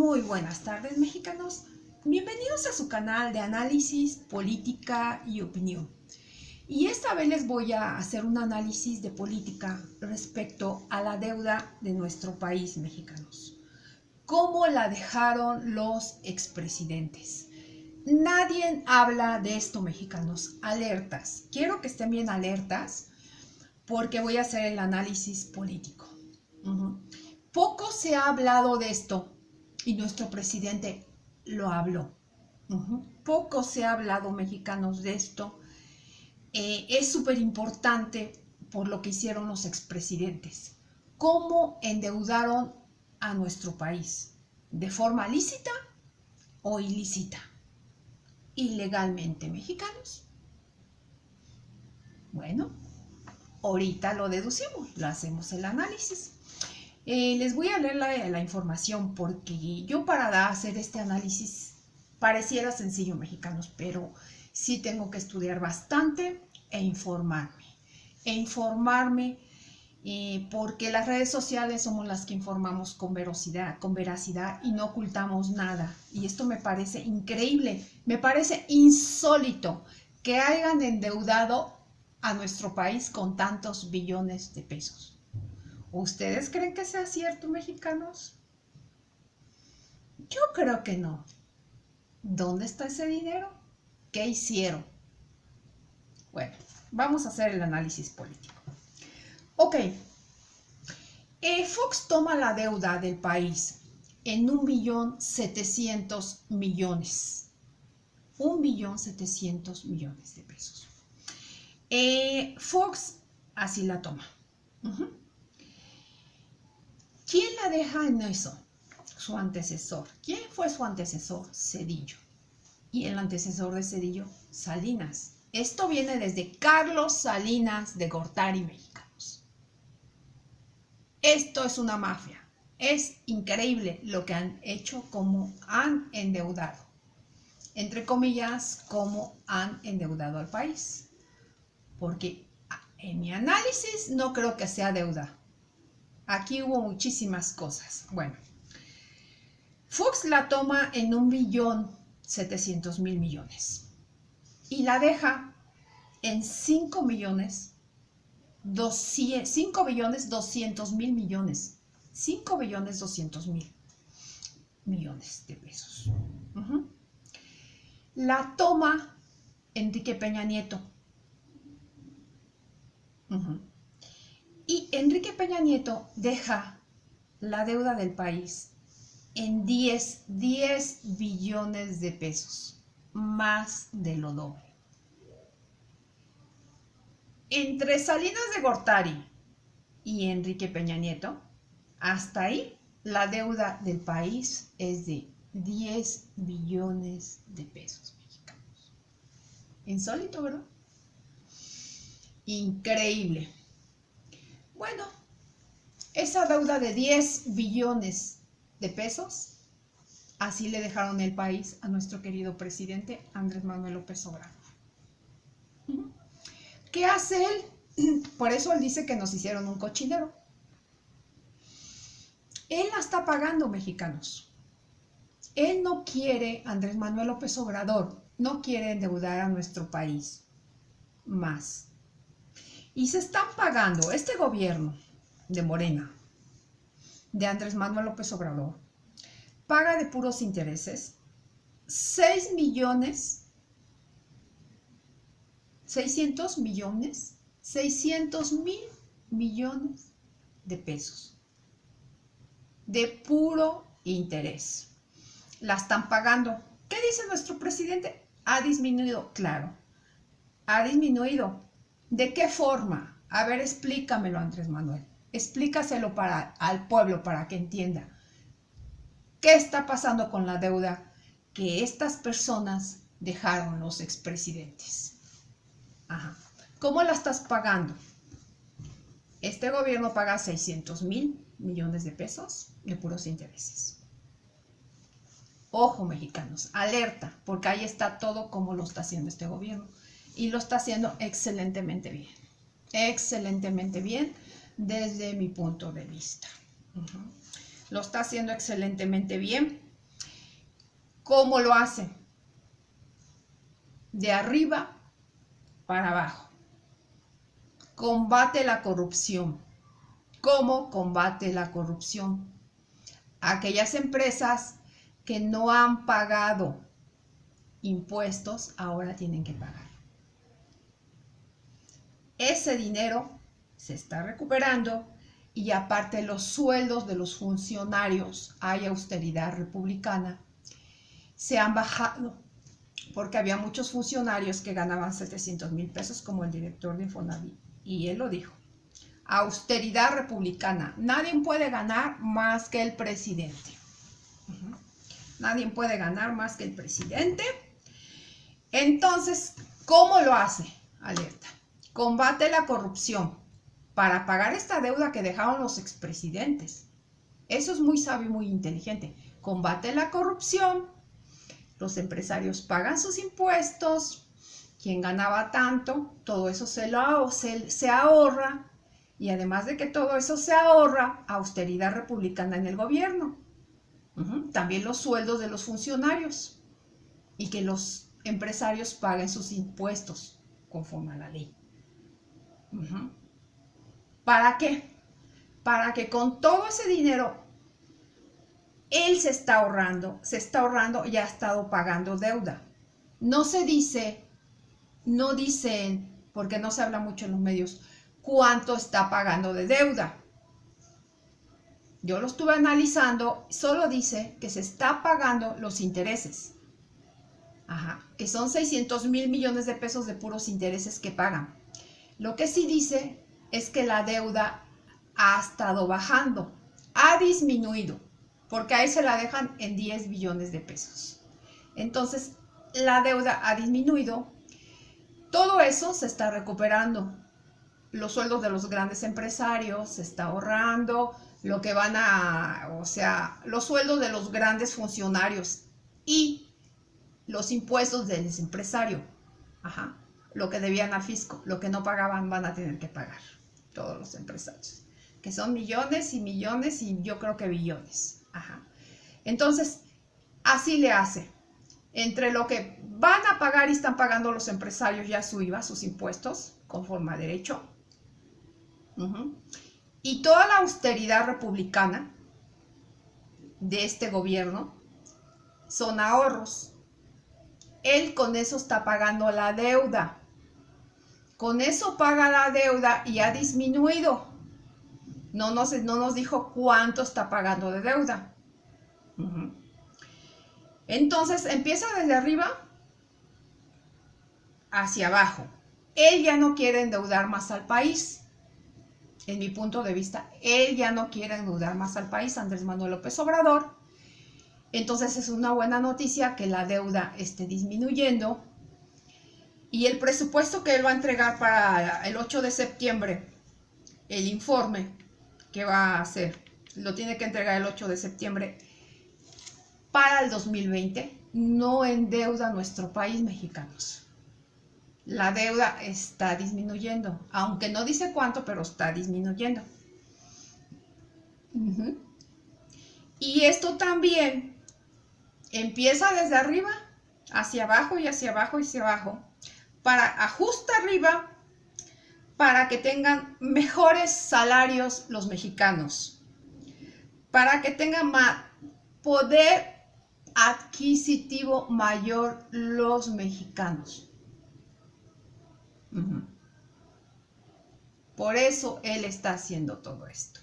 Muy buenas tardes, mexicanos. Bienvenidos a su canal de análisis, política y opinión. Y esta vez les voy a hacer un análisis de política respecto a la deuda de nuestro país, mexicanos. ¿Cómo la dejaron los expresidentes? Nadie habla de esto, mexicanos. Alertas. Quiero que estén bien alertas porque voy a hacer el análisis político. Poco se ha hablado de esto y nuestro presidente lo habló. Poco se ha hablado, mexicanos, de esto. Es súper importante por lo que hicieron los expresidentes. ¿Cómo endeudaron a nuestro país? ¿De forma lícita o ilícita? ¿Ilegalmente, mexicanos? Bueno, ahorita lo deducimos, lo hacemos el análisis. Les voy a leer la información porque yo para hacer este análisis pareciera sencillo, mexicanos, pero sí tengo que estudiar bastante e informarme porque las redes sociales somos las que informamos con veracidad y no ocultamos nada. Y esto me parece increíble, me parece insólito que hayan endeudado a nuestro país con tantos billones de pesos. ¿Ustedes creen que sea cierto, mexicanos? Yo creo que no. ¿Dónde está ese dinero? ¿Qué hicieron? Bueno, vamos a hacer el análisis político. Ok. Fox toma la deuda del país en 1.700.000.000. 1.700.000.000 de pesos. Fox así la toma. ¿Quién la deja en eso? Su antecesor. ¿Quién fue su antecesor? Zedillo. Y el antecesor de Zedillo, Salinas. Esto viene desde Carlos Salinas de Gortari, mexicanos. Esto es una mafia. Es increíble lo que han hecho, cómo han endeudado. Entre comillas, cómo han endeudado al país. Porque en mi análisis no creo que sea deuda. Aquí hubo muchísimas cosas. Bueno, Fox la toma en 1.700.000.000.000 y la deja en 5.200.000.000. 5.200.000.000 de pesos. La toma Enrique Peña Nieto. Y Enrique Peña Nieto deja la deuda del país en 10 billones de pesos, más de lo doble. Entre Salinas de Gortari y Enrique Peña Nieto, hasta ahí la deuda del país es de 10 billones de pesos mexicanos. Insólito, ¿verdad? Increíble. Bueno, esa deuda de 10 billones de pesos, así le dejaron el país a nuestro querido presidente Andrés Manuel López Obrador. ¿Qué hace él? Por eso él dice que nos hicieron un cochinero. Él la está pagando, mexicanos. Él no quiere, Andrés Manuel López Obrador, no quiere endeudar a nuestro país más. Y se están pagando este gobierno de Morena, de Andrés Manuel López Obrador, paga de puros intereses 600.000.000 de pesos de puro interés. La están pagando. ¿Qué dice nuestro presidente? Ha disminuido, claro, ha disminuido. ¿De qué forma? A ver, explícamelo, Andrés Manuel. Explícaselo al pueblo para que entienda. ¿Qué está pasando con la deuda que estas personas dejaron los expresidentes? ¿Cómo la estás pagando? Este gobierno paga 600.000.000.000 de pesos de puros intereses. Ojo, mexicanos, alerta, porque ahí está todo como lo está haciendo este gobierno. Y lo está haciendo excelentemente bien. Excelentemente bien desde mi punto de vista. Lo está haciendo excelentemente bien. ¿Cómo lo hace? De arriba para abajo. Combate la corrupción. ¿Cómo combate la corrupción? Aquellas empresas que no han pagado impuestos ahora tienen que pagar. Ese dinero se está recuperando y aparte los sueldos de los funcionarios, hay austeridad republicana, se han bajado porque había muchos funcionarios que ganaban 700,000 pesos como el director de Infonavit y él lo dijo. Austeridad republicana. Nadie puede ganar más que el presidente. Nadie puede ganar más que el presidente. Entonces, ¿cómo lo hace? Alerta. Combate la corrupción para pagar esta deuda que dejaron los expresidentes. Eso es muy sabio y muy inteligente. Combate la corrupción. Los empresarios pagan sus impuestos. Quien ganaba tanto, todo eso se ahorra. Y además de que todo eso se ahorra, austeridad republicana en el gobierno. También los sueldos de los funcionarios. Y que los empresarios paguen sus impuestos conforme a la ley. ¿Para qué? Para que con todo ese dinero él se está ahorrando y ha estado pagando deuda. No se dice, no dicen, porque no se habla mucho en los medios, cuánto está pagando de deuda. Yo lo estuve analizando, solo dice que se está pagando los intereses. Que son 600,000 millones de pesos de puros intereses que pagan. Lo que sí dice es que la deuda ha estado bajando, ha disminuido, porque ahí se la dejan en 10 billones de pesos. Entonces, la deuda ha disminuido, todo eso se está recuperando. Los sueldos de los grandes empresarios se está ahorrando, lo que van a, o sea, los sueldos de los grandes funcionarios y los impuestos del empresario, lo que debían al fisco, lo que no pagaban van a tener que pagar todos los empresarios, que son millones y millones y yo creo que billones. Entonces, así le hace. Entre lo que van a pagar y están pagando los empresarios ya su IVA, sus impuestos, conforme a derecho, y toda la austeridad republicana de este gobierno son ahorros. Él con eso está pagando la deuda. Con eso paga la deuda y ha disminuido. No nos dijo cuánto está pagando de deuda. Entonces empieza desde arriba hacia abajo. Él ya no quiere endeudar más al país. En mi punto de vista, él ya no quiere endeudar más al país, Andrés Manuel López Obrador. Entonces es una buena noticia que la deuda esté disminuyendo. Y el presupuesto que él va a entregar para el 8 de septiembre, el informe que va a hacer, lo tiene que entregar el 8 de septiembre para el 2020, no endeuda a nuestro país, mexicanos. La deuda está disminuyendo, aunque no dice cuánto, pero está disminuyendo. Y esto también empieza desde arriba, hacia abajo y hacia abajo y hacia abajo, para ajuste arriba, para que tengan mejores salarios los mexicanos, para que tengan poder adquisitivo mayor los mexicanos. Por eso él está haciendo todo esto.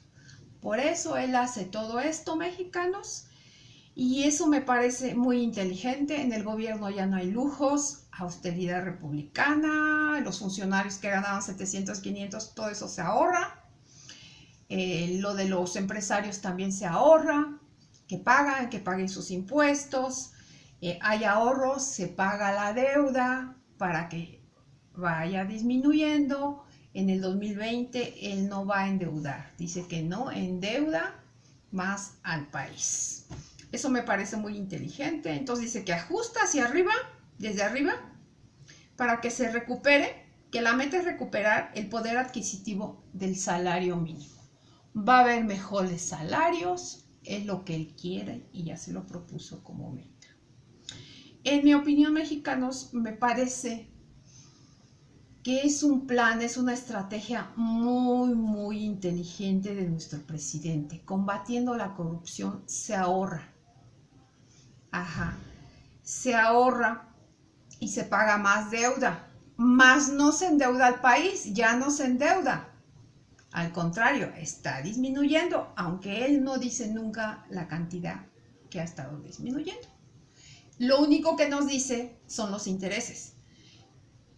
Por eso él hace todo esto, mexicanos. Y eso me parece muy inteligente. En el gobierno ya no hay lujos, austeridad republicana, los funcionarios que ganaban 700, 500, todo eso se ahorra. Lo de los empresarios también se ahorra, que paguen sus impuestos. Hay ahorros, se paga la deuda para que vaya disminuyendo. En el 2020 él no va a endeudar. Dice que no endeuda más al país. Eso me parece muy inteligente. Entonces dice que ajusta hacia arriba, desde arriba, para que se recupere, que la meta es recuperar el poder adquisitivo del salario mínimo. Va a haber mejores salarios, es lo que él quiere y ya se lo propuso como meta. En mi opinión, mexicanos, me parece que es un plan, es una estrategia muy inteligente de nuestro presidente. Combatiendo la corrupción se ahorra. Ajá. Se ahorra y se paga más deuda. Más no se endeuda el país, ya no se endeuda. Al contrario, está disminuyendo, aunque él no dice nunca la cantidad que ha estado disminuyendo. Lo único que nos dice son los intereses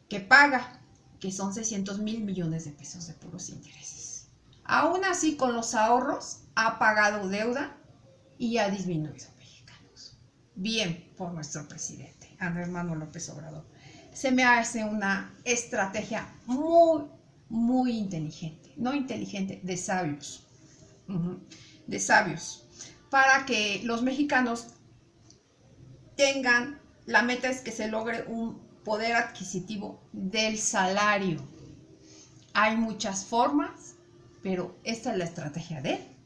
que paga, que son 600,000 millones de pesos de puros intereses. Aún así, con los ahorros, ha pagado deuda y ha disminuido, mexicanos. Bien por nuestro presidente, Andrés Manuel López Obrador. Se me hace una estrategia muy inteligente, no inteligente, de sabios, de sabios, para que los mexicanos tengan, la meta es que se logre un poder adquisitivo del salario. Hay muchas formas, pero esta es la estrategia de él.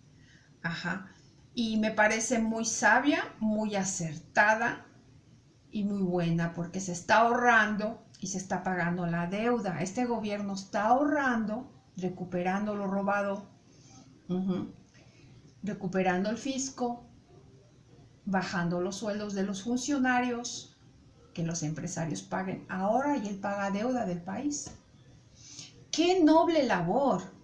Ajá. Y me parece muy sabia, muy acertada y muy buena porque se está ahorrando y se está pagando la deuda. Este gobierno está ahorrando, recuperando lo robado, recuperando el fisco, bajando los sueldos de los funcionarios, que los empresarios paguen ahora y él paga deuda del país. ¡Qué noble labor!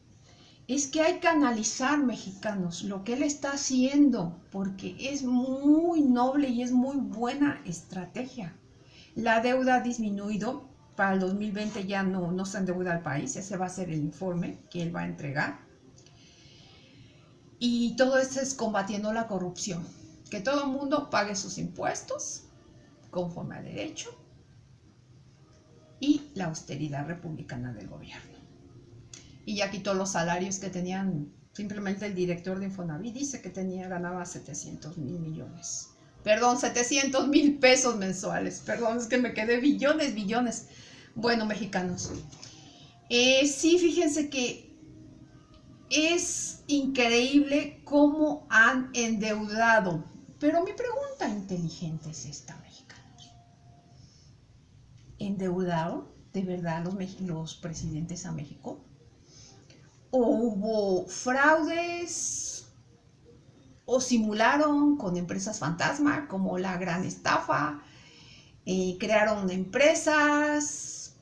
Es que hay que analizar, mexicanos, lo que él está haciendo, porque es muy noble y es muy buena estrategia. La deuda ha disminuido, para el 2020 ya no se endeuda el país, ese va a ser el informe que él va a entregar. Y todo esto es combatiendo la corrupción, que todo el mundo pague sus impuestos conforme a derecho y la austeridad republicana del gobierno. Y ya quitó los salarios que tenían, simplemente el director de Infonavit dice que ganaba 700,000 millones. Perdón, 700,000 pesos mensuales. Perdón, es que me quedé billones. Bueno, mexicanos. Sí, fíjense que es increíble cómo han endeudado. Pero mi pregunta inteligente es esta, mexicanos. ¿Endeudaron de verdad los presidentes a México? ¿O hubo fraudes? ¿O simularon con empresas fantasma como la gran estafa? ¿Crearon empresas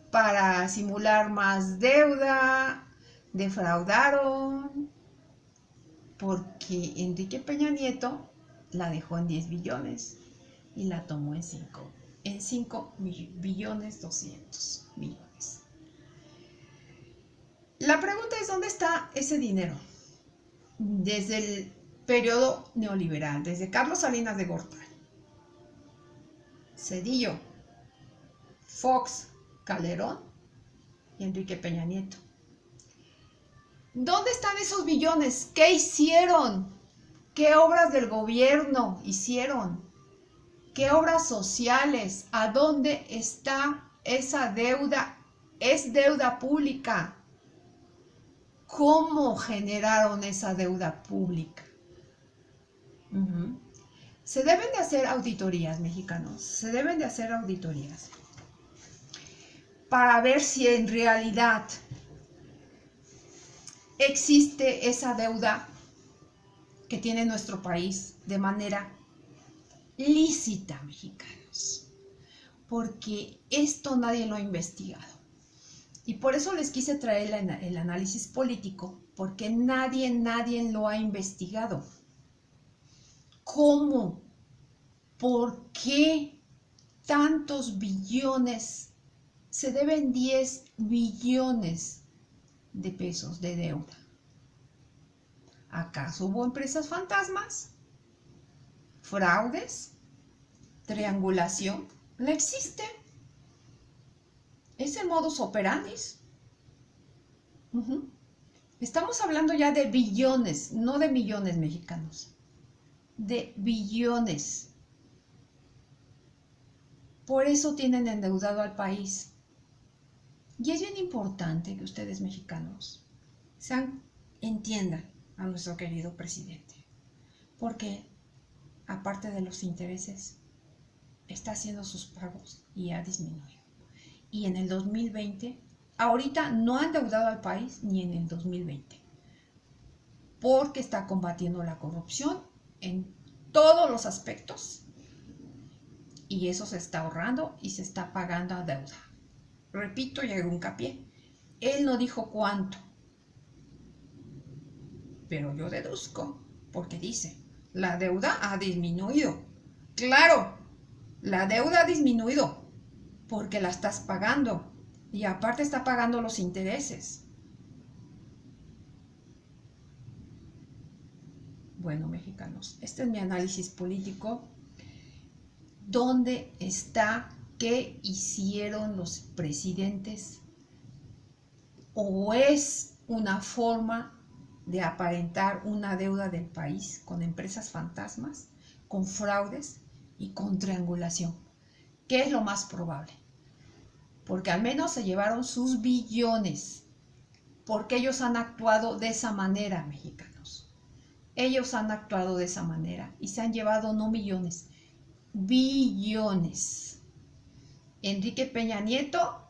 para simular más deuda? ¿Defraudaron? Porque Enrique Peña Nieto la dejó en 10 billones y la tomó en 5 billones 200 millones. La pregunta es, ¿dónde está ese dinero? Desde el periodo neoliberal, desde Carlos Salinas de Gortari, Zedillo, Fox, Calderón y Enrique Peña Nieto. ¿Dónde están esos billones? ¿Qué hicieron? ¿Qué obras del gobierno hicieron? ¿Qué obras sociales? ¿A dónde está esa deuda? Es deuda pública. ¿Cómo generaron esa deuda pública? Se deben de hacer auditorías, mexicanos. Se deben de hacer auditorías para ver si en realidad existe esa deuda que tiene nuestro país de manera lícita, mexicanos. Porque esto nadie lo ha investigado. Y por eso les quise traer el análisis político, porque nadie lo ha investigado. ¿Cómo? ¿Por qué tantos billones? Se deben 10 billones de pesos de deuda. ¿Acaso hubo empresas fantasmas? ¿Fraudes? ¿Triangulación? No existe. Es el modus operandi. Estamos hablando ya de billones, no de millones, mexicanos. De billones. Por eso tienen endeudado al país. Y es bien importante que ustedes, mexicanos, entiendan a nuestro querido presidente. Porque, aparte de los intereses, está haciendo sus pagos y ha disminuido. Y en el 2020, ahorita no ha endeudado al país ni en el 2020, porque está combatiendo la corrupción en todos los aspectos y eso se está ahorrando y se está pagando a deuda. Repito y hago hincapié, él no dijo cuánto, pero yo deduzco, porque dice, la deuda ha disminuido. Claro, la deuda ha disminuido porque la estás pagando y aparte está pagando los intereses. Bueno, mexicanos, este es mi análisis político. ¿Dónde está qué hicieron los presidentes? ¿O es una forma de aparentar una deuda del país con empresas fantasmas, con fraudes y con triangulación? ¿Qué es lo más probable? Porque al menos se llevaron sus billones, porque ellos han actuado de esa manera, mexicanos. Ellos han actuado de esa manera y se han llevado no millones, billones. Enrique Peña Nieto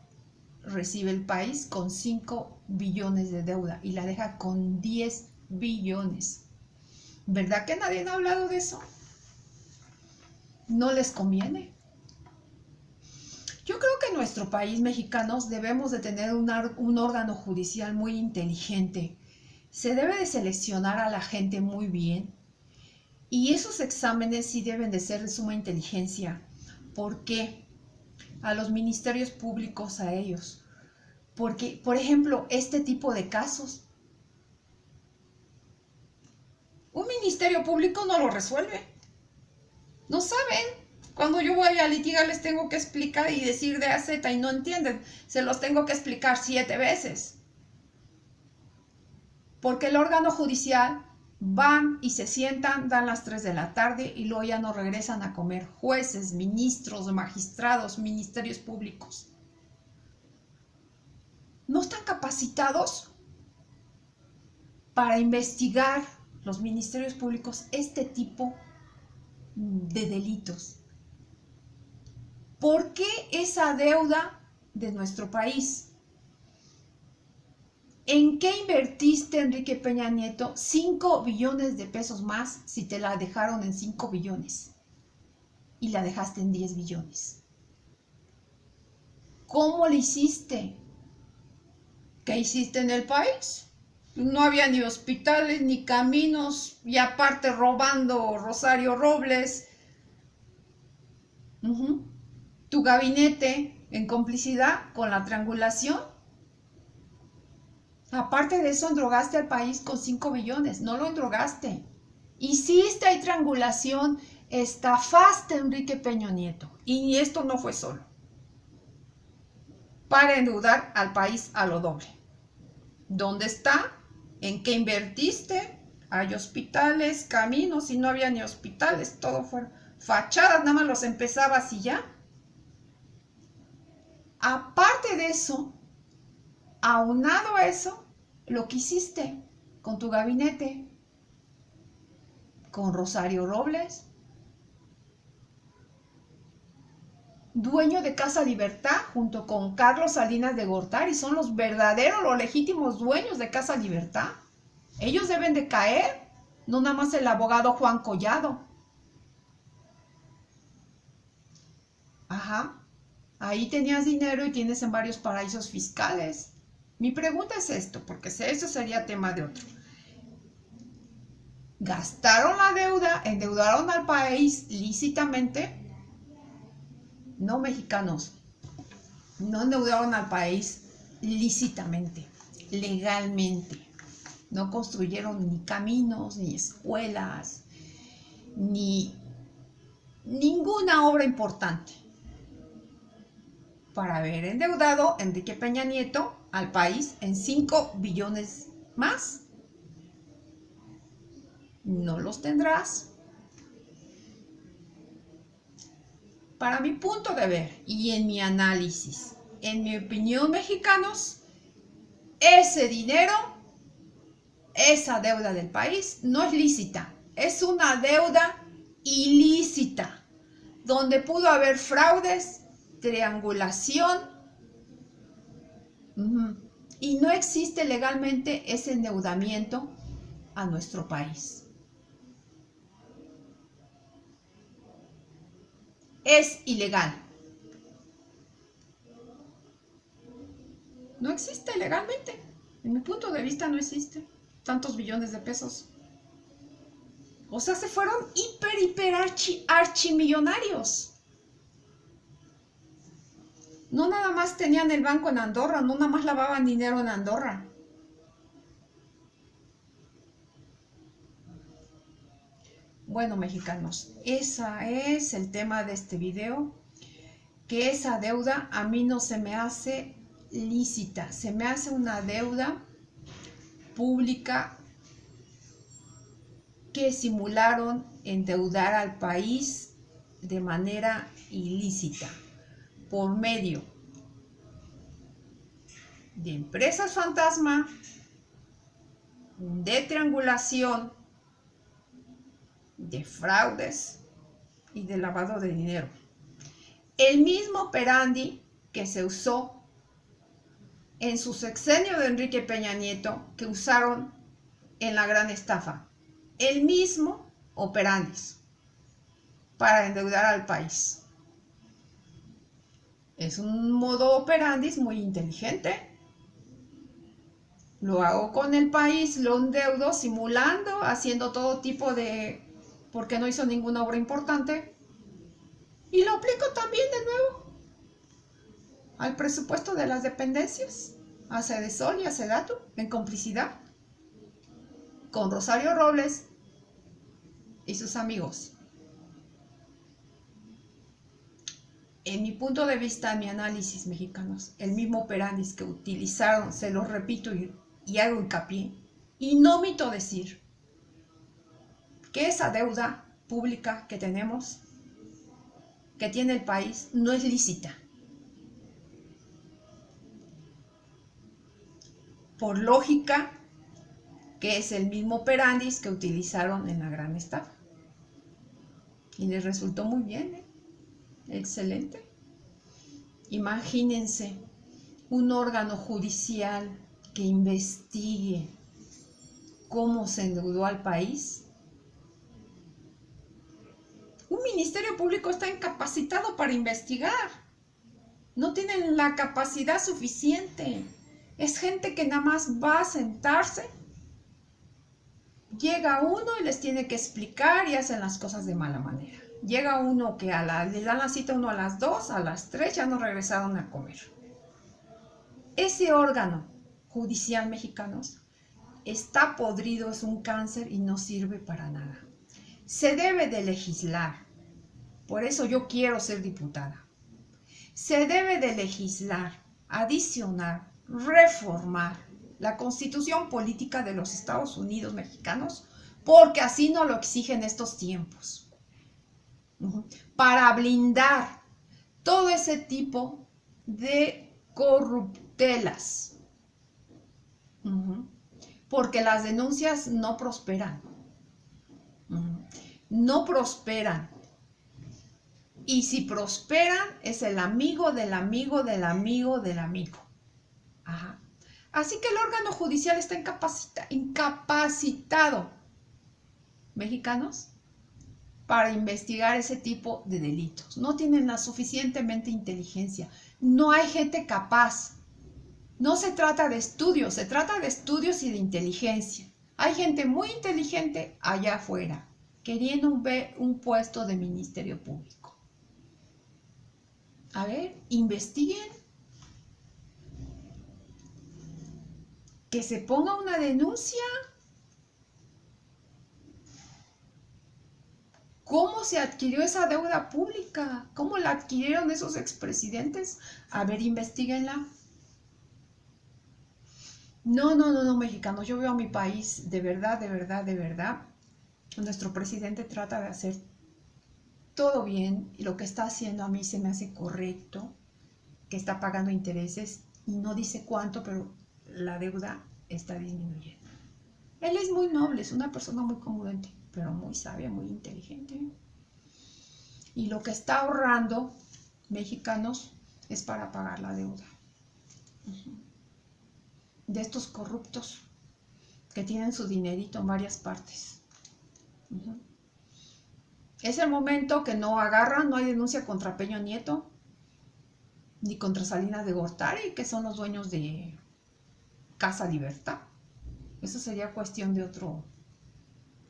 recibe el país con 5 billones de deuda y la deja con 10 billones. ¿Verdad que nadie ha hablado de eso? ¿No les conviene? Yo creo que en nuestro país, mexicanos, debemos de tener un órgano judicial muy inteligente. Se debe de seleccionar a la gente muy bien. Y esos exámenes sí deben de ser de suma inteligencia. ¿Por qué? A los ministerios públicos, a ellos. Porque, por ejemplo, este tipo de casos, un ministerio público no lo resuelve. No saben. Cuando yo voy a litigar les tengo que explicar y decir de A a Z y no entienden. Se los tengo que explicar 7 veces. Porque el órgano judicial van y se sientan, dan las 3 de la tarde y luego ya no regresan a comer. Jueces, ministros, magistrados, ministerios públicos. No están capacitados para investigar los ministerios públicos este tipo de delitos. ¿Por qué esa deuda de nuestro país? ¿En qué invertiste, Enrique Peña Nieto, 5 billones de pesos más si te la dejaron en 5 billones y la dejaste en 10 billones? ¿Cómo le hiciste? ¿Qué hiciste en el país? No había ni hospitales, ni caminos, y aparte robando Rosario Robles. Tu gabinete en complicidad con la triangulación. Aparte de eso, endrogaste al país con 5 billones. No lo endrogaste. Hiciste ahí triangulación, estafaste a Enrique Peña Nieto. Y esto no fue solo. Para endeudar al país a lo doble. ¿Dónde está? ¿En qué invertiste? Hay hospitales, caminos, y no había ni hospitales, todo fueron fachadas, nada más los empezabas y ya. Aparte de eso, aunado a eso, lo que hiciste con tu gabinete, con Rosario Robles, dueño de Casa Libertad, junto con Carlos Salinas de Gortari, son los verdaderos, los legítimos dueños de Casa Libertad. Ellos deben de caer, no nada más el abogado Juan Collado. Ajá, ahí tenías dinero y tienes en varios paraísos fiscales. Mi pregunta es esto, porque eso sería tema de otro. ¿Gastaron la deuda, endeudaron al país lícitamente? No, mexicanos, no endeudaron al país lícitamente, legalmente. No construyeron ni caminos, ni escuelas, ni ninguna obra importante. Para haber endeudado Enrique Peña Nieto al país en 5 billones más. No los tendrás. Para mi punto de ver y en mi análisis, en mi opinión, mexicanos, ese dinero, esa deuda del país no es lícita, es una deuda ilícita. donde pudo haber fraudes, triangulación, y no existe legalmente ese endeudamiento a nuestro país. Es ilegal. No existe legalmente. En mi punto de vista no existe tantos billones de pesos. O sea, se fueron archimillonarios. No nada más tenían el banco en Andorra, no nada más lavaban dinero en Andorra. Bueno, mexicanos, ese es el tema de este video, que esa deuda a mí no se me hace lícita, se me hace una deuda pública que simularon endeudar al país de manera ilícita por medio de empresas fantasma, de triangulación, de fraudes y de lavado de dinero. El mismo operandi que se usó en su sexenio de Enrique Peña Nieto, que usaron en la gran estafa. El mismo operandi para endeudar al país. Es un modo operandi muy inteligente. Lo hago con el país, lo endeudo simulando, haciendo todo tipo de... porque no hizo ninguna obra importante. Y lo aplico también de nuevo al presupuesto de las dependencias, a Sedesol y a Sedatu, en complicidad con Rosario Robles y sus amigos. En mi punto de vista, en mi análisis, mexicanos, el mismo operandis que utilizaron, se los repito y hago hincapié, y no omito decir que esa deuda pública que tenemos, que tiene el país, no es lícita. Por lógica, que es el mismo operandis que utilizaron en la gran estafa. Y les resultó muy bien, excelente. Imagínense un órgano judicial que investigue cómo se endeudó al país. Un ministerio público está incapacitado para investigar. No tienen la capacidad suficiente. Es gente que nada más va a sentarse. Llega uno y les tiene que explicar y hacen las cosas de mala manera. Llega uno que le dan la cita a uno a las 2, a las 3 ya no regresaron a comer. Ese órgano judicial, mexicanos, está podrido, es un cáncer y no sirve para nada. Se debe de legislar. Por eso yo quiero ser diputada. Se debe de legislar, adicionar, reformar la Constitución Política de los Estados Unidos mexicanos, porque así nos lo exigen estos tiempos. Para blindar todo ese tipo de corruptelas. Porque las denuncias no prosperan. No prosperan. Y si prosperan, es el amigo del amigo del amigo del amigo. Ajá. Así que el órgano judicial está incapacitado, mexicanos, para investigar ese tipo de delitos. No tienen la suficientemente inteligencia. No hay gente capaz. No se trata de estudios, se trata de estudios y de inteligencia. Hay gente muy inteligente allá afuera, queriendo ver un puesto de ministerio público. A ver, investiguen. Que se ponga una denuncia. ¿Cómo se adquirió esa deuda pública? ¿Cómo la adquirieron esos expresidentes? A ver, investiguenla. No, mexicanos. Yo veo a mi país de verdad, de verdad, de verdad. Nuestro presidente trata de hacer todo bien y lo que está haciendo a mí se me hace correcto, que está pagando intereses y no dice cuánto, pero la deuda está disminuyendo. Él es muy noble, es una persona muy congruente, pero muy sabia, muy inteligente. Y lo que está ahorrando mexicanos es para pagar la deuda de estos corruptos que tienen su dinerito en varias partes. Es el momento que no agarran, no hay denuncia contra Peña Nieto, ni contra Salinas de Gortari, que son los dueños de Casa Libertad. Eso sería cuestión de otro,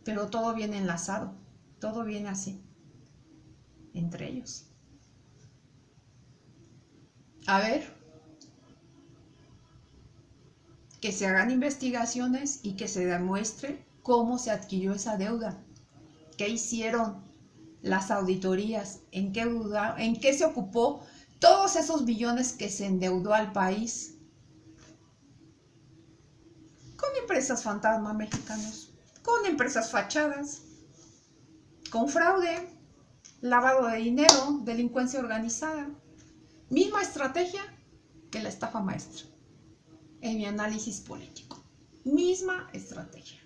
pero todo viene enlazado, todo viene así, entre ellos. A ver, que se hagan investigaciones y que se demuestre cómo se adquirió esa deuda, qué hicieron las auditorías, en qué se ocupó todos esos billones que se endeudó al país con empresas fantasma mexicanos, con empresas fachadas, con fraude, lavado de dinero, delincuencia organizada. Misma estrategia que la estafa maestra, en mi análisis político. Misma estrategia.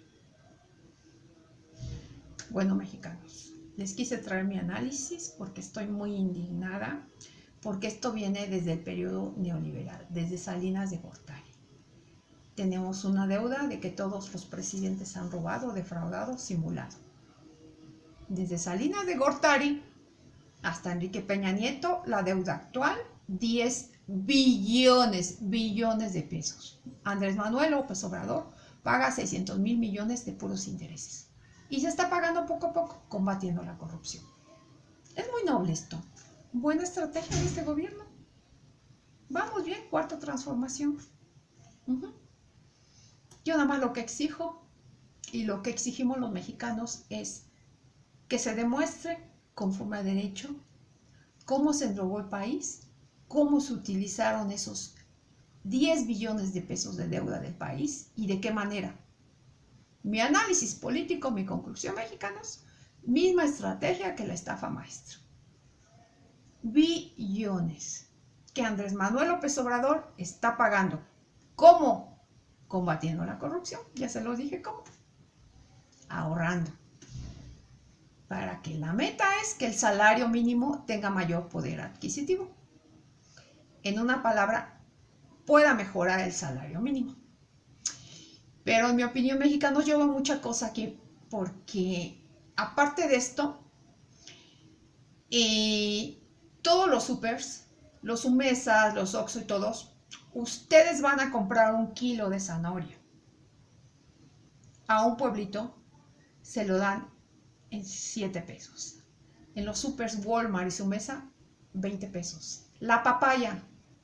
Bueno, mexicanos, les quise traer mi análisis porque estoy muy indignada, porque esto viene desde el periodo neoliberal, desde Salinas de Gortari. Tenemos una deuda de que todos los presidentes han robado, defraudado, simulado. Desde Salinas de Gortari hasta Enrique Peña Nieto, la deuda actual, 10 billones de pesos. Andrés Manuel López Obrador paga 600 mil millones de puros intereses. Y se está pagando poco a poco, combatiendo la corrupción. Es muy noble esto. Buena estrategia de este gobierno. Vamos bien, cuarta transformación. Yo nada más lo que exijo y lo que exigimos los mexicanos es que se demuestre conforme a derecho cómo se endeudó el país, cómo se utilizaron esos 10 billones de pesos de deuda del país y de qué manera. Mi análisis político, mi conclusión, mexicanos, misma estrategia que la estafa maestra. Billones que Andrés Manuel López Obrador está pagando. ¿Cómo? Combatiendo la corrupción, ya se lo dije cómo. Ahorrando. Para que la meta es que el salario mínimo tenga mayor poder adquisitivo. En una palabra, pueda mejorar el salario mínimo. Pero en mi opinión, mexicanos, yo veo mucha cosa aquí, porque aparte de esto, todos los supers, los Sumesas, los Oxxo y todos, ustedes van a comprar 1 kilo de zanahoria. A un pueblito se lo dan en 7 pesos. En los supers Walmart y Sumesa, 20 pesos. La papaya,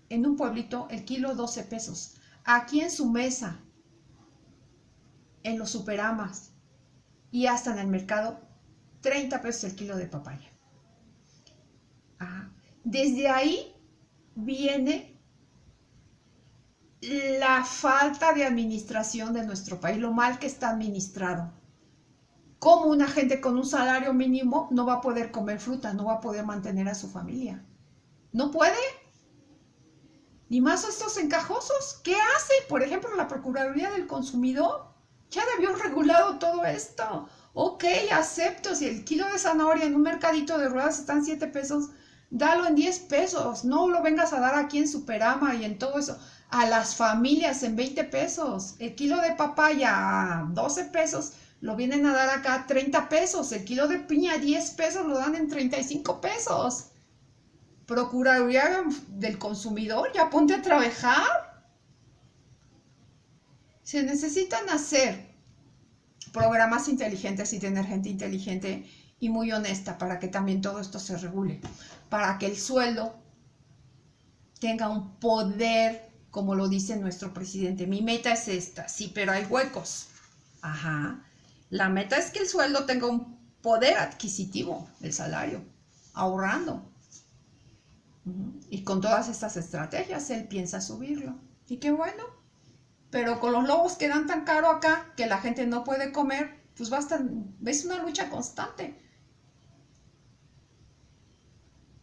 en un pueblito, el kilo 12 pesos. Aquí en Sumesa, en los Superamas y hasta en el mercado, 30 pesos el kilo de papaya. Desde ahí viene la falta de administración de nuestro país, lo mal que está administrado. ¿Cómo una gente con un salario mínimo no va a poder comer fruta, no va a poder mantener a su familia? ¿No puede? Ni más estos encajosos. ¿Qué hace? Por ejemplo, la Procuraduría del Consumidor ya debió haber regulado todo esto. Ok, acepto, si el kilo de zanahoria en un mercadito de ruedas está en 7 pesos, dalo en 10 pesos. No lo vengas a dar aquí en Superama y en todo eso. A las familias en 20 pesos. El kilo de papaya a 12 pesos lo vienen a dar acá a 30 pesos. El kilo de piña a 10 pesos lo dan en 35 pesos. Procuraduría del Consumidor, ya ponte a trabajar. Se necesitan hacer programas inteligentes y tener gente inteligente y muy honesta para que también todo esto se regule, para que el sueldo tenga un poder, como lo dice nuestro presidente. Mi meta es esta, sí, pero hay huecos. La meta es que el sueldo tenga un poder adquisitivo, el salario, ahorrando. Y con todas estas estrategias él piensa subirlo. Y qué bueno. Pero con los lobos que dan tan caro acá que la gente no puede comer, pues es una lucha constante.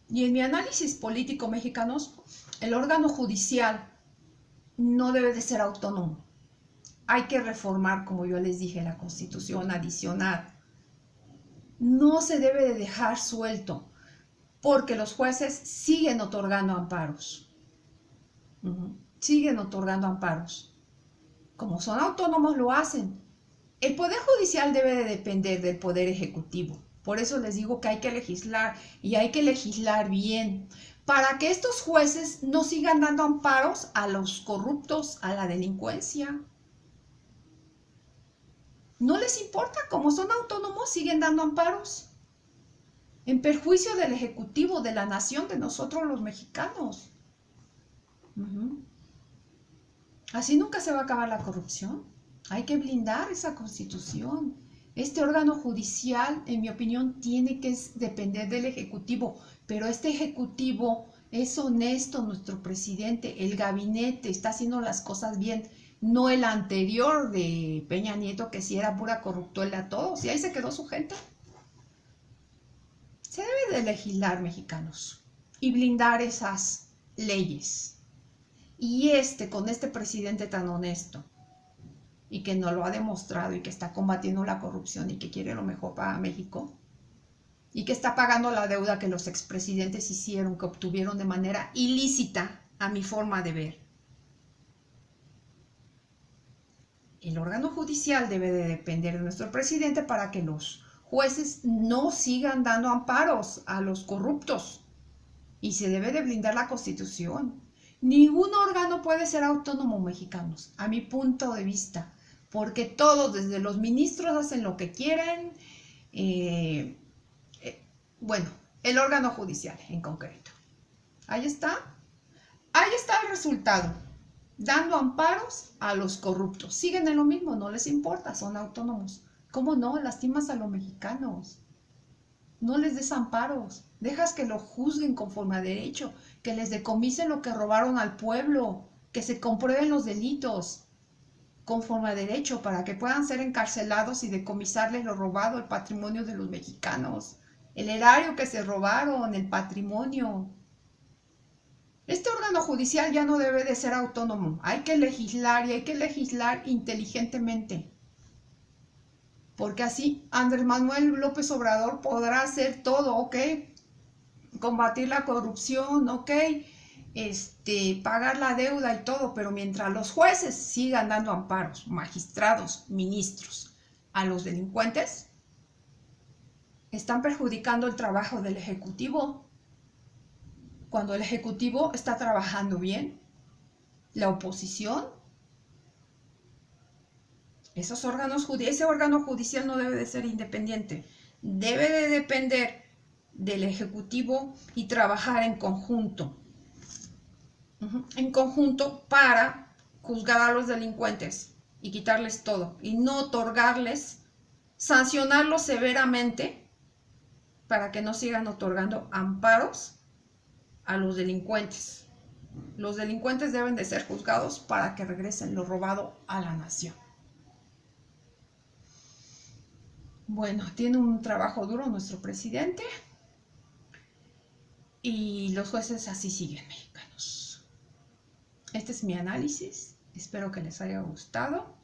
Y en mi análisis político, mexicanos, el órgano judicial no debe de ser autónomo. Hay que reformar, como yo les dije, la Constitución, adicionar. No se debe de dejar suelto. porque los jueces siguen otorgando amparos. Siguen otorgando amparos. Como son autónomos, lo hacen. El Poder Judicial debe de depender del Poder Ejecutivo. Por eso les digo que hay que legislar y hay que legislar bien para que estos jueces no sigan dando amparos a los corruptos, a la delincuencia. No les importa, como son autónomos, siguen dando amparos en perjuicio del Ejecutivo, de la nación, de nosotros los mexicanos. Así nunca se va a acabar la corrupción. Hay que blindar esa Constitución. Este órgano judicial, en mi opinión, tiene que depender del Ejecutivo, pero este Ejecutivo es honesto, nuestro presidente, el gabinete está haciendo las cosas bien, no el anterior de Peña Nieto, que sí era pura corruptela a todos, y ahí se quedó su gente. Se debe de legislar, mexicanos, y blindar esas leyes. Y con este presidente tan honesto, y que no lo ha demostrado y que está combatiendo la corrupción y que quiere lo mejor para México y que está pagando la deuda que los expresidentes hicieron, que obtuvieron de manera ilícita, a mi forma de ver. El órgano judicial debe de depender de nuestro presidente para que los jueces no sigan dando amparos a los corruptos y se debe de blindar la Constitución. Ningún órgano puede ser autónomo, mexicanos, a mi punto de vista, porque todos, desde los ministros, hacen lo que quieren. Bueno, el órgano judicial en concreto. Ahí está. Ahí está el resultado. Dando amparos a los corruptos. Siguen en lo mismo, no les importa, son autónomos. ¿Cómo no? Lastimas a los mexicanos. No les des amparos. Dejas que lo juzguen conforme a derecho, que les decomisen lo que robaron al pueblo, que se comprueben los delitos conforme a derecho para que puedan ser encarcelados y decomisarles lo robado, el patrimonio de los mexicanos, el erario que se robaron, el patrimonio. Este órgano judicial ya no debe de ser autónomo. Hay que legislar y hay que legislar inteligentemente. Porque así Andrés Manuel López Obrador podrá hacer todo, ¿ok? Combatir la corrupción, ¿ok? Pagar la deuda y todo, pero mientras los jueces sigan dando amparos, magistrados, ministros, a los delincuentes, están perjudicando el trabajo del Ejecutivo. Cuando el Ejecutivo está trabajando bien, la oposición, ese órgano judicial no debe de ser independiente, debe de depender del Ejecutivo y trabajar en conjunto. En conjunto para juzgar a los delincuentes y quitarles todo y no otorgarles, sancionarlos severamente para que no sigan otorgando amparos a los delincuentes. Los delincuentes deben de ser juzgados para que regresen lo robado a la nación. Bueno, tiene un trabajo duro nuestro presidente y los jueces así siguen, mexicanos. Este es mi análisis, espero que les haya gustado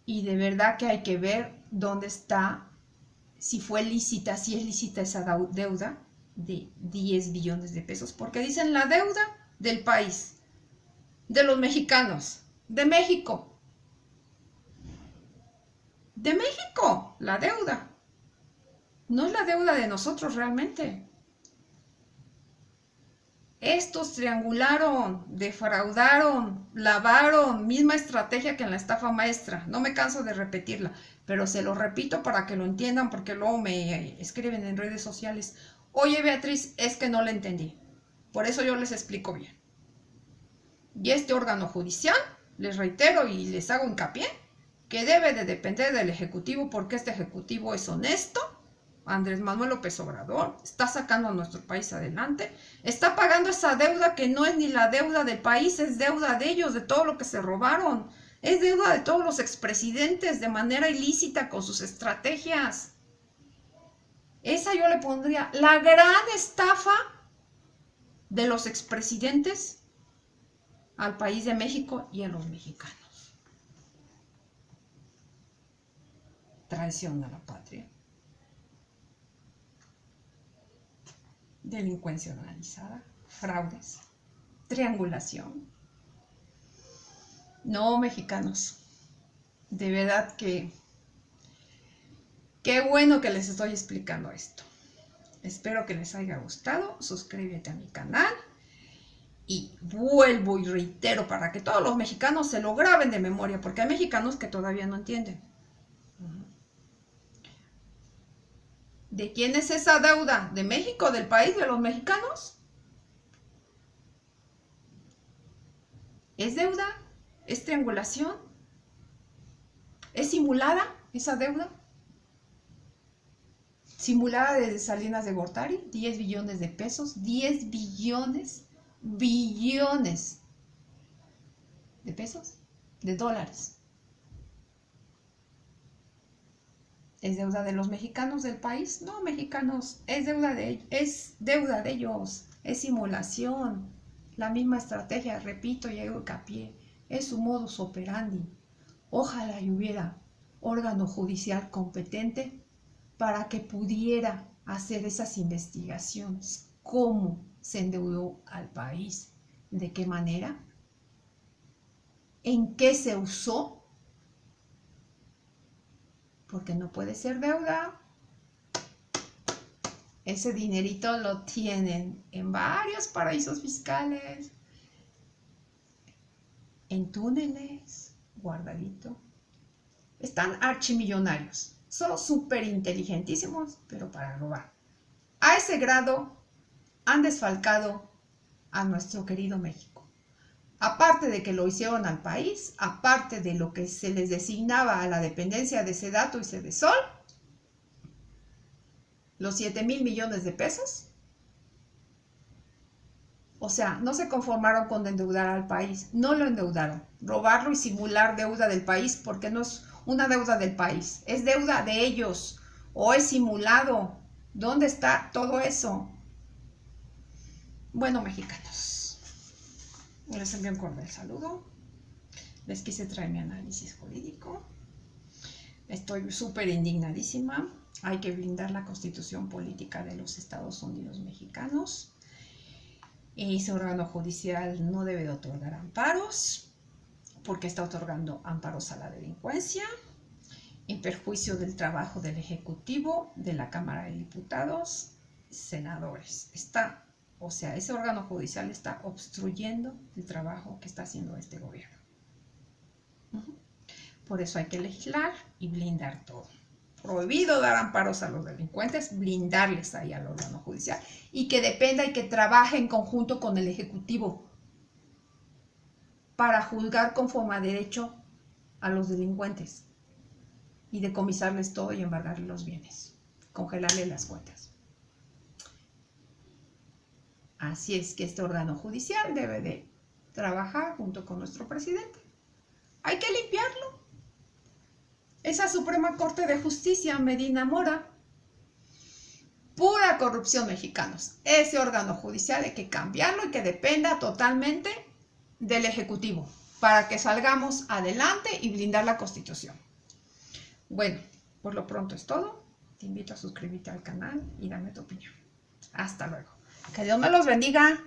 y de verdad que hay que ver dónde está, si fue lícita, si es lícita esa deuda de 10 billones de pesos, porque dicen la deuda del país, de los mexicanos, de México. De México, la deuda. No es la deuda de nosotros realmente. Estos triangularon, defraudaron, lavaron, misma estrategia que en la estafa maestra. No me canso de repetirla, pero se lo repito para que lo entiendan porque luego me escriben en redes sociales. Oye, Beatriz, es que no le entendí. Por eso yo les explico bien. Y este órgano judicial, les reitero y les hago hincapié, que debe de depender del Ejecutivo porque este Ejecutivo es honesto. Andrés Manuel López Obrador está sacando a nuestro país adelante, está pagando esa deuda que no es ni la deuda del país, es deuda de ellos, de todo lo que se robaron, es deuda de todos los expresidentes de manera ilícita con sus estrategias. Esa yo le pondría la gran estafa de los expresidentes al país de México y a los mexicanos. Traición a la patria. delincuencia organizada, fraudes, triangulación. No, mexicanos, de verdad que qué bueno que les estoy explicando esto. Espero que les haya gustado. Suscríbete a mi canal. Y vuelvo y reitero para que todos los mexicanos se lo graben de memoria, porque hay mexicanos que todavía no entienden. ¿De quién es esa deuda? ¿De México? ¿Del país de los mexicanos? ¿Es deuda? ¿Es triangulación? ¿Es simulada esa deuda? Simulada desde Salinas de Gortari, 10 billones de pesos, 10 billones de pesos, de dólares. ¿Es deuda de los mexicanos del país? No, mexicanos, es deuda de ellos, es simulación. La misma estrategia, repito y hago hincapié, es su modus operandi. Ojalá y hubiera órgano judicial competente para que pudiera hacer esas investigaciones. ¿Cómo se endeudó al país? ¿De qué manera? ¿En qué se usó? Porque no puede ser deuda. Ese dinerito lo tienen en varios paraísos fiscales, en túneles, guardadito. Están archimillonarios. Son súper inteligentísimos, pero para robar. A ese grado han desfalcado a nuestro querido México. Aparte de que lo hicieron al país, aparte de lo que se les designaba a la dependencia de Sedato y Sedesol, los 7,000 millones de pesos. O sea, no se conformaron con endeudar al país, no lo endeudaron, robarlo y simular deuda del país, porque no es una deuda del país, es deuda de ellos, o es simulado. ¿Dónde está todo eso? Bueno, mexicanos, les envío un cordial saludo. Les quise traer mi análisis jurídico. Estoy súper indignadísima. Hay que blindar la constitución política de los Estados Unidos mexicanos. Ese órgano judicial no debe de otorgar amparos, porque está otorgando amparos a la delincuencia, en perjuicio del trabajo del Ejecutivo, de la Cámara de Diputados, senadores. O sea, ese órgano judicial está obstruyendo el trabajo que está haciendo este gobierno. Por eso hay que legislar y blindar todo. Prohibido dar amparos a los delincuentes, blindarles ahí al órgano judicial y que dependa y que trabaje en conjunto con el Ejecutivo para juzgar conforme a derecho a los delincuentes y decomisarles todo y embargarles los bienes, congelarles las cuentas. Así es que este órgano judicial debe de trabajar junto con nuestro presidente. Hay que limpiarlo. Esa Suprema Corte de Justicia, Medina Mora, pura corrupción, mexicanos. Ese órgano judicial hay que cambiarlo y que dependa totalmente del Ejecutivo para que salgamos adelante y blindar la Constitución. Bueno, por lo pronto es todo. Te invito a suscribirte al canal y dame tu opinión. Hasta luego. Que Dios me los bendiga.